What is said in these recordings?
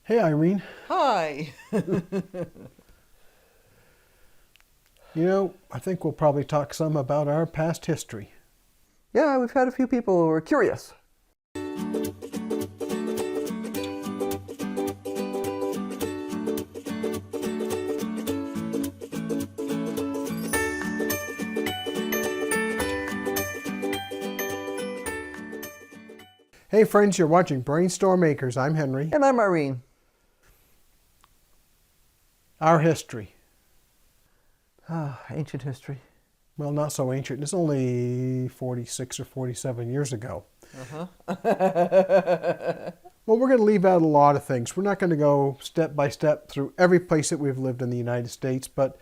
Hey, Irene. Hi. I think we'll probably talk some about our past history. Yeah, we've had a few people who are curious. Hey, friends, you're watching BrainStormAcres. I'm Henry. And I'm Irene. Our history. Ancient history. Well, not so ancient. It's only 46 or 47 years ago. Uh-huh. Well, we're going to leave out a lot of things. We're not going to go step by step through every place that we've lived in the United States, but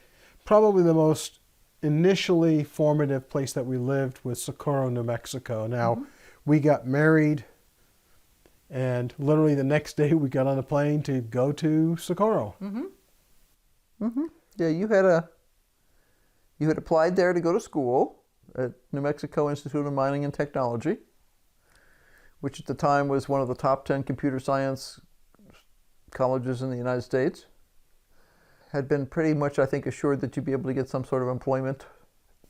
probably the most initially formative place that we lived was Socorro, New Mexico. Now, we got married, and literally the next day we got on a plane to go to Socorro. Yeah, you had applied there to go to school at New Mexico Institute of Mining and Technology, which at the time was one of the top 10 computer science colleges in the United States. Had been pretty much, I think, assured that you'd be able to get some sort of employment.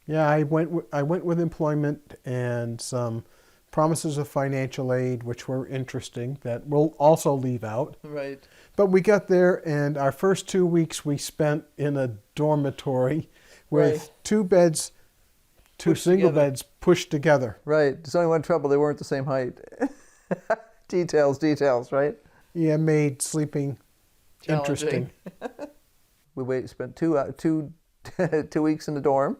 Yeah, I went with employment and some promises of financial aid, which were interesting, that we'll also leave out. Right. But we got there, and our first 2 weeks we spent in a dormitory with Right. two beds, two Pushed single together. beds pushed together. Right. There's only one trouble. They weren't the same height. Details, right? Yeah, made sleeping Challenging. interesting. We spent two 2 weeks in the dorm,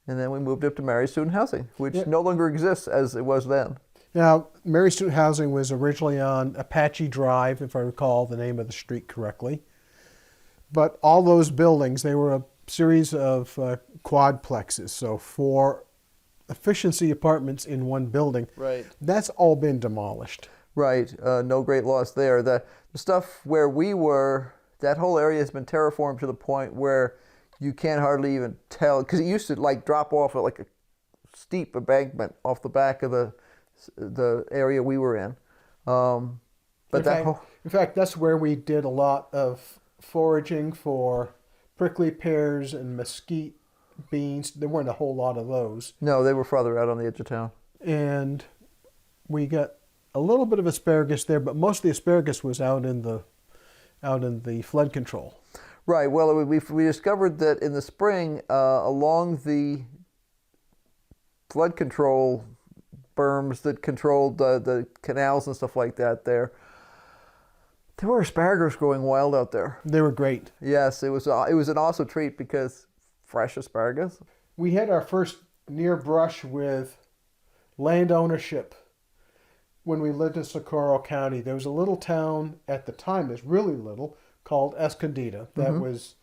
and then we moved up to Mary Student Housing, which Yeah. no longer exists as it was then. Now, Mary Student Housing was originally on Apache Drive, if I recall the name of the street correctly. But all those buildings, they were a series of quadplexes, so 4 efficiency apartments in one building. Right. That's all been demolished. Right. No great loss there. The stuff where we were, that whole area has been terraformed to the point where you can't hardly even tell, because it used to like drop off at like a steep embankment off the back of the area we were in. But In fact, that's where we did a lot of foraging for prickly pears and mesquite beans. There weren't a whole lot of those. no, they were farther out on the edge of town. And we got a little bit of asparagus there, but most of the asparagus was out in the flood control. Right. Well, we discovered that in the spring, along the flood control berms that controlled the canals and stuff like that, there were asparagus growing wild out there. They were great. Yes, it was an awesome treat because fresh asparagus. We had our first near brush with land ownership when we lived in Socorro County. There was a little town at the time, it's really little, called Escondida that was,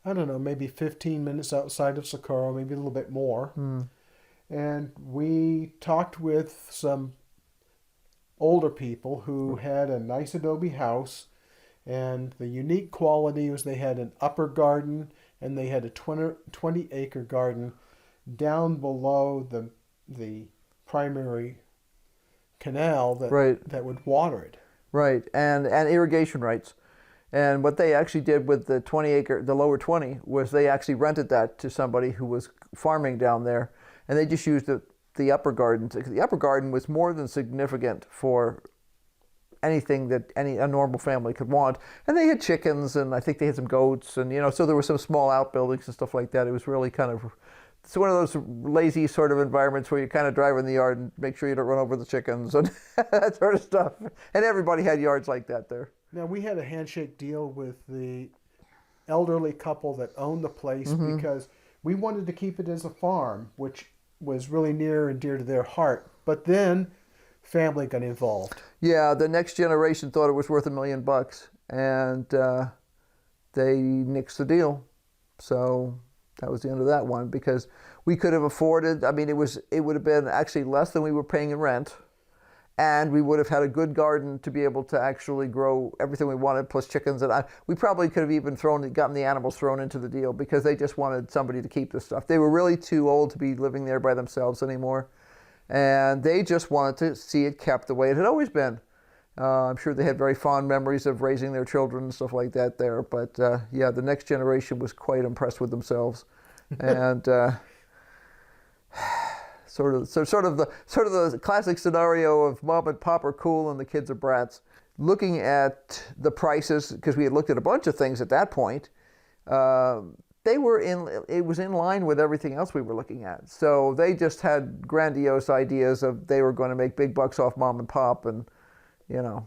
I don't know, maybe 15 minutes outside of Socorro, maybe a little bit more. And we talked with some older people who had a nice adobe house, and the unique quality was they had an upper garden and they had a 20-acre garden down below the primary canal that would water it. Right, and irrigation rights. And what they actually did with the 20-acre, the lower 20, was they actually rented that to somebody who was farming down there, and they just used the upper garden. The upper garden was more than significant for anything that a normal family could want. And they had chickens, and I think they had some goats, and so there were some small outbuildings and stuff like that. It was really it's one of those lazy sort of environments where you kind of drive in the yard and make sure you don't run over the chickens and that sort of stuff. And everybody had yards like that there. Now, we had a handshake deal with the elderly couple that owned the place because we wanted to keep it as a farm, which was really near and dear to their heart. But then family got involved. Yeah, the next generation thought it was worth $1 million, and they nixed the deal. So that was the end of that one, because we could have afforded, I mean, it would have been actually less than we were paying in rent, and we would have had a good garden to be able to actually grow everything we wanted, plus chickens. And we probably could have even gotten the animals thrown into the deal, because they just wanted somebody to keep this stuff. They were really too old to be living there by themselves anymore, and they just wanted to see it kept the way it had always been. I'm sure they had very fond memories of raising their children and stuff like that there. But yeah, the next generation was quite impressed with themselves, and sort of the classic scenario of mom and pop are cool and the kids are brats. Looking at the prices, because we had looked at a bunch of things at that point, it was in line with everything else we were looking at. So they just had grandiose ideas of they were going to make big bucks off mom and pop, and you know.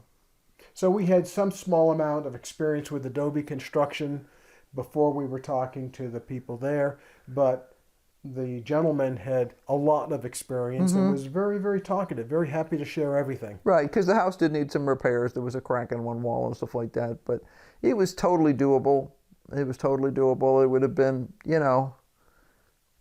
So we had some small amount of experience with adobe construction before we were talking to the people there, but the gentleman had a lot of experience and was very, very talkative, very happy to share everything. Right, because the house did need some repairs. There was a crack in one wall and stuff like that, but it was totally doable. It was totally doable. It would have been, you know,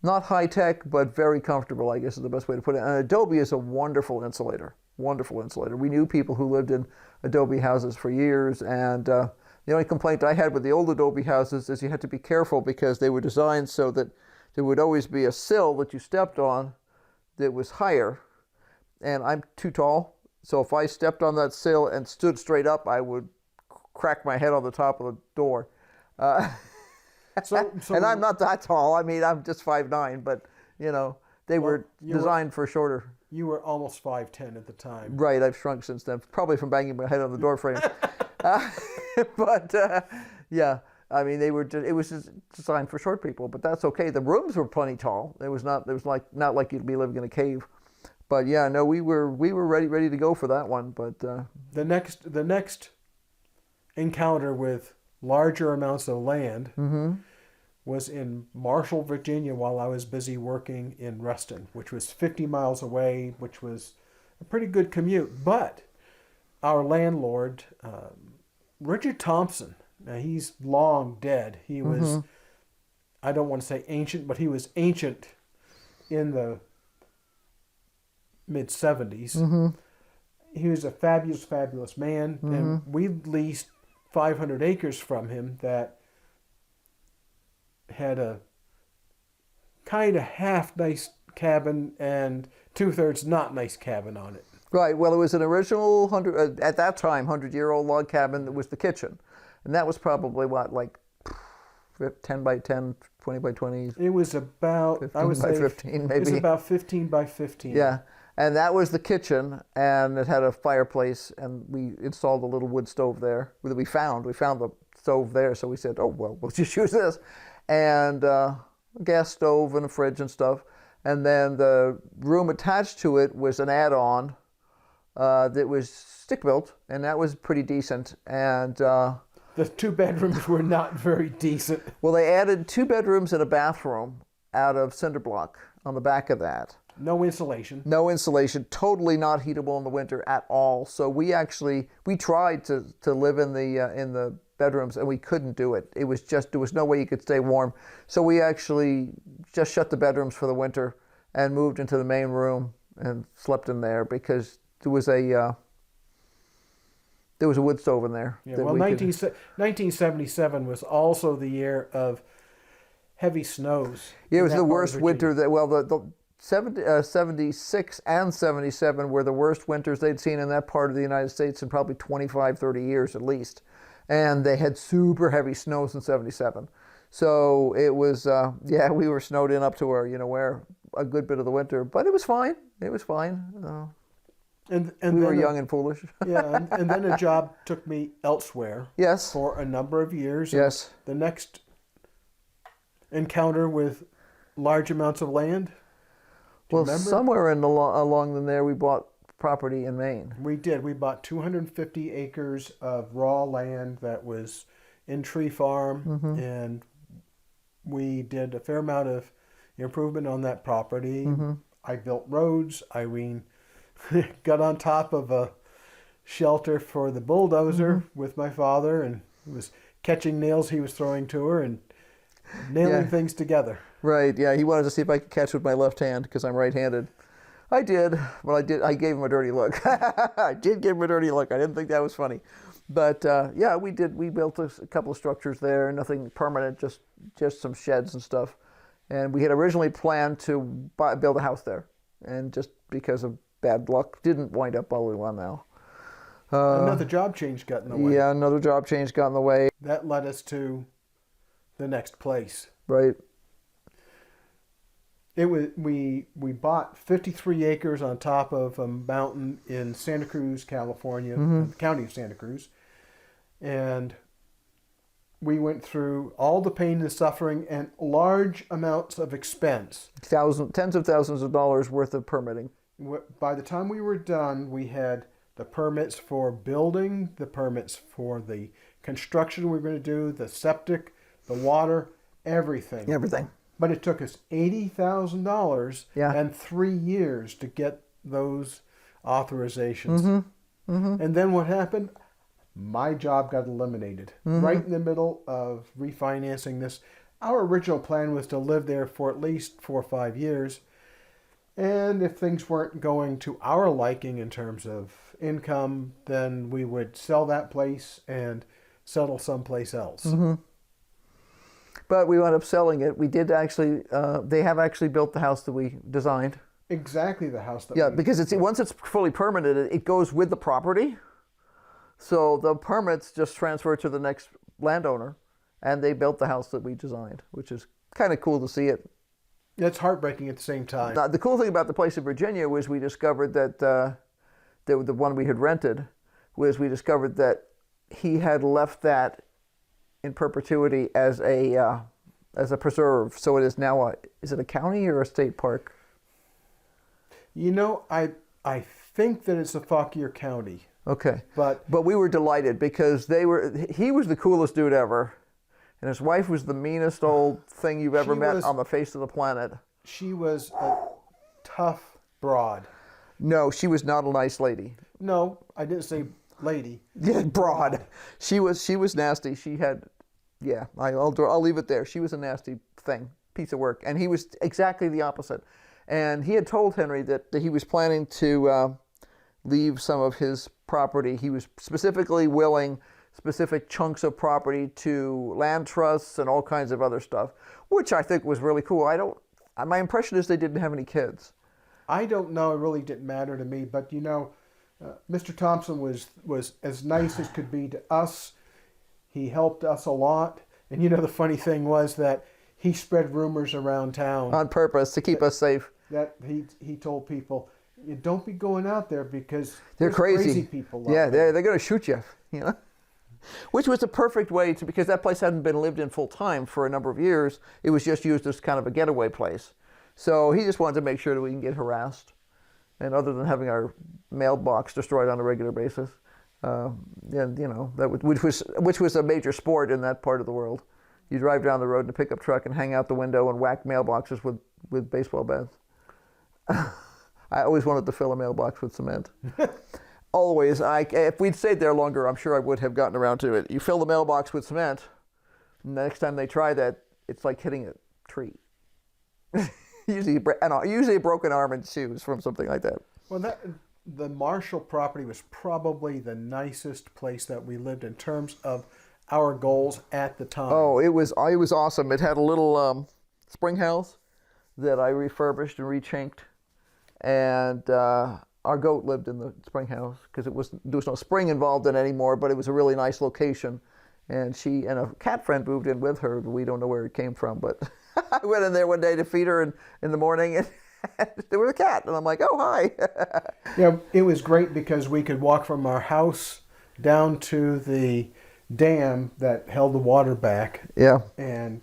not high tech, but very comfortable, I guess is the best way to put it. And adobe is a wonderful insulator. Wonderful insulator. We knew people who lived in adobe houses for years, and the only complaint I had with the old adobe houses is you had to be careful because they were designed so that there would always be a sill that you stepped on that was higher, and I'm too tall, so if I stepped on that sill and stood straight up, I would crack my head on the top of the door. And I'm not that tall. I mean, I'm just 5'9", but you know, they were designed for shorter. You were almost 5'10" at the time. Right, I've shrunk since then, probably from banging my head on the door frame. But yeah, I mean, it was just designed for short people, but that's okay. The rooms were plenty tall. It was not not like you'd be living in a cave. But yeah, no, we were ready to go for that one. But the next encounter with larger amounts of land was in Marshall, Virginia, while I was busy working in Reston, which was 50 miles away, which was a pretty good commute. But our landlord, Richard Thompson, now he's long dead. He was, I don't want to say ancient, but he was ancient in the mid-70s. He was a fabulous, fabulous man, and we leased 500 acres from him that had a kind of half nice cabin and 2/3 not nice cabin on it. Right. Well, it was an original at that time 100-year-old log cabin that was the kitchen, and that was probably what, like 10 by 10, 20 by 20. It was about 15 by 15 maybe. It was about 15 by 15. Yeah. And that was the kitchen, and it had a fireplace, and we installed a little wood stove there that we found. We found the stove there, so we said, oh, well, we'll just use this. And a gas stove and a fridge and stuff. And then the room attached to it was an add-on that was stick-built, and that was pretty decent. And the 2 bedrooms were not very decent. Well, they added 2 bedrooms and a bathroom out of cinder block on the back of that. No insulation. No insulation. Totally not heatable in the winter at all. So we tried to live in the bedrooms, and we couldn't do it. It was just, there was no way you could stay warm. So we actually just shut the bedrooms for the winter and moved into the main room and slept in there because there was a wood stove in there. Yeah, well, 1977 was also the year of heavy snows. Yeah, it was the worst winter the 76 and 77 were the worst winters they'd seen in that part of the United States in probably 25, 30 years at least. And they had super heavy snows in 77. So it was, we were snowed in up to where a good bit of the winter, but it was fine. It was fine. And we were young and foolish. Yeah, and then a job took me elsewhere. Yes. For a number of years. Yes. The next encounter with large amounts of land. Well, somewhere along there, we bought property in Maine. We did. We bought 250 acres of raw land that was in tree farm, and we did a fair amount of improvement on that property. I built roads. Irene got on top of a shelter for the bulldozer with my father, and was catching nails he was throwing to her and nailing things together. Right, yeah, he wanted to see if I could catch with my left hand because I'm right-handed. I did. Well, I gave him a dirty look. I did give him a dirty look. I didn't think that was funny. But yeah, we did. We built a couple of structures there, nothing permanent, just some sheds and stuff. And we had originally planned to build a house there. And just because of bad luck, didn't wind up all we want now. Another job change got in the way. Yeah, another job change got in the way. That led us to the next place. Right. We bought 53 acres on top of a mountain in Santa Cruz, California, the county of Santa Cruz, and we went through all the pain and suffering and large amounts of expense. Tens of thousands of dollars worth of permitting. By the time we were done, we had the permits for building, the permits for the construction we were going to do, the septic, the water, everything. Everything. But it took us $80,000 Yeah. and 3 years to get those authorizations. And then what happened? My job got eliminated right in the middle of refinancing this. Our original plan was to live there for at least 4 or 5 years. And if things weren't going to our liking in terms of income, then we would sell that place and settle someplace else. But we wound up selling it. We did actually, they have actually built the house that we designed. Exactly the house that Yeah, we... because once it's fully permitted, it goes with the property. So the permits just transfer to the next landowner, and they built the house that we designed, which is kind of cool to see it. It's heartbreaking at the same time. The cool thing about the place in Virginia was we discovered that the one we had rented was we discovered that he had left that in perpetuity as a preserve. So it is now is it a county or a state park? You know, I think that it's a Fauquier County. Okay. But we were delighted because he was the coolest dude ever. And his wife was the meanest old thing you've ever met on the face of the planet. She was a tough broad. No, she was not a nice lady. No, I didn't say lady. Yeah, broad. She was nasty. She had, yeah, I'll leave it there. She was a nasty thing, piece of work. And he was exactly the opposite. And he had told Henry that he was planning to leave some of his property. He was specifically willing specific chunks of property to land trusts and all kinds of other stuff, which I think was really cool. My impression is they didn't have any kids. I don't know. It really didn't matter to me. But, you know, Mr. Thompson was as nice as could be to us. He helped us a lot. And, you know, the funny thing was that he spread rumors around town. On purpose, to keep us safe. That he told people, you don't be going out there because they're crazy people. Yeah, they're going to shoot you, you know. Which was the perfect way to, because that place hadn't been lived in full time for a number of years. It was just used as kind of a getaway place. So he just wanted to make sure that we didn't get harassed. And other than having our mailbox destroyed on a regular basis, and you know, which was a major sport in that part of the world. You drive down the road in a pickup truck and hang out the window and whack mailboxes with baseball bats. I always wanted to fill a mailbox with cement. Always. If we'd stayed there longer, I'm sure I would have gotten around to it. You fill the mailbox with cement, and the next time they try that, it's like hitting a tree. usually a broken arm and shoes from something like that. Well, the Marshall property was probably the nicest place that we lived in terms of our goals at the time. Oh, it was awesome. It had a little spring house that I refurbished and rechinked, and our goat lived in the spring house because there was no spring involved in it anymore, but it was a really nice location. And she and a cat friend moved in with her. We don't know where it came from, but I went in there one day to feed her in the morning, and there was a cat. And I'm like, oh, hi. Yeah, it was great because we could walk from our house down to the dam that held the water back. Yeah. And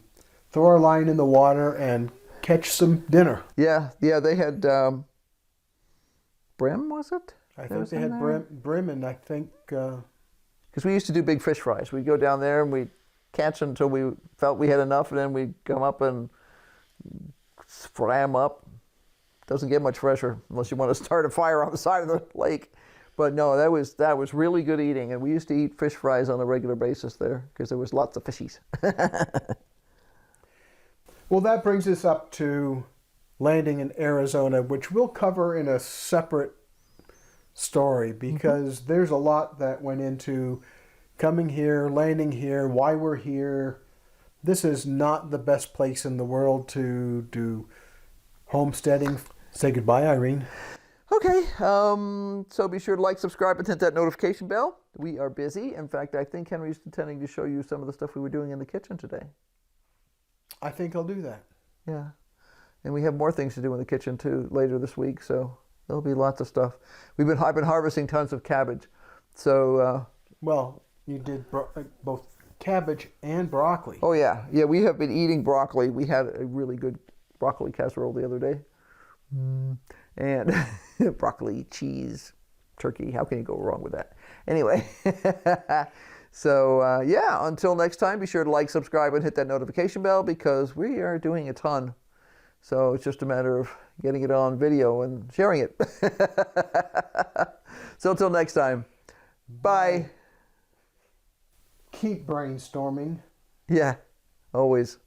throw our line in the water and catch some dinner. Yeah, they had brim, was it? I think they had brim, and I think... Because we used to do big fish fries. We'd go down there and we'd catch until we felt we had enough, and then we'd come up and fry them up. Doesn't get much fresher unless you want to start a fire on the side of the lake. But no, that was really good eating, and we used to eat fish fries on a regular basis there because there was lots of fishies. Well, that brings us up to landing in Arizona, which we'll cover in a separate story because there's a lot that went into coming here, landing here, why we're here. This is not the best place in the world to do homesteading. Say goodbye, Irene. Okay, so be sure to like, subscribe, and hit that notification bell. We are busy. In fact, I think Henry's intending to show you some of the stuff we were doing in the kitchen today. I think I'll do that. Yeah, and we have more things to do in the kitchen too later this week, so there'll be lots of stuff. I've been harvesting tons of cabbage, so. Well, you did both cabbage and broccoli. Oh yeah, we have been eating broccoli. We had a really good broccoli casserole the other day. And broccoli, cheese, turkey. How can you go wrong with that? Anyway, so yeah, until next time, be sure to like, subscribe, and hit that notification bell because we are doing a ton. So it's just a matter of getting it on video and sharing it. So until next time, bye. Keep brainstorming. Yeah, always.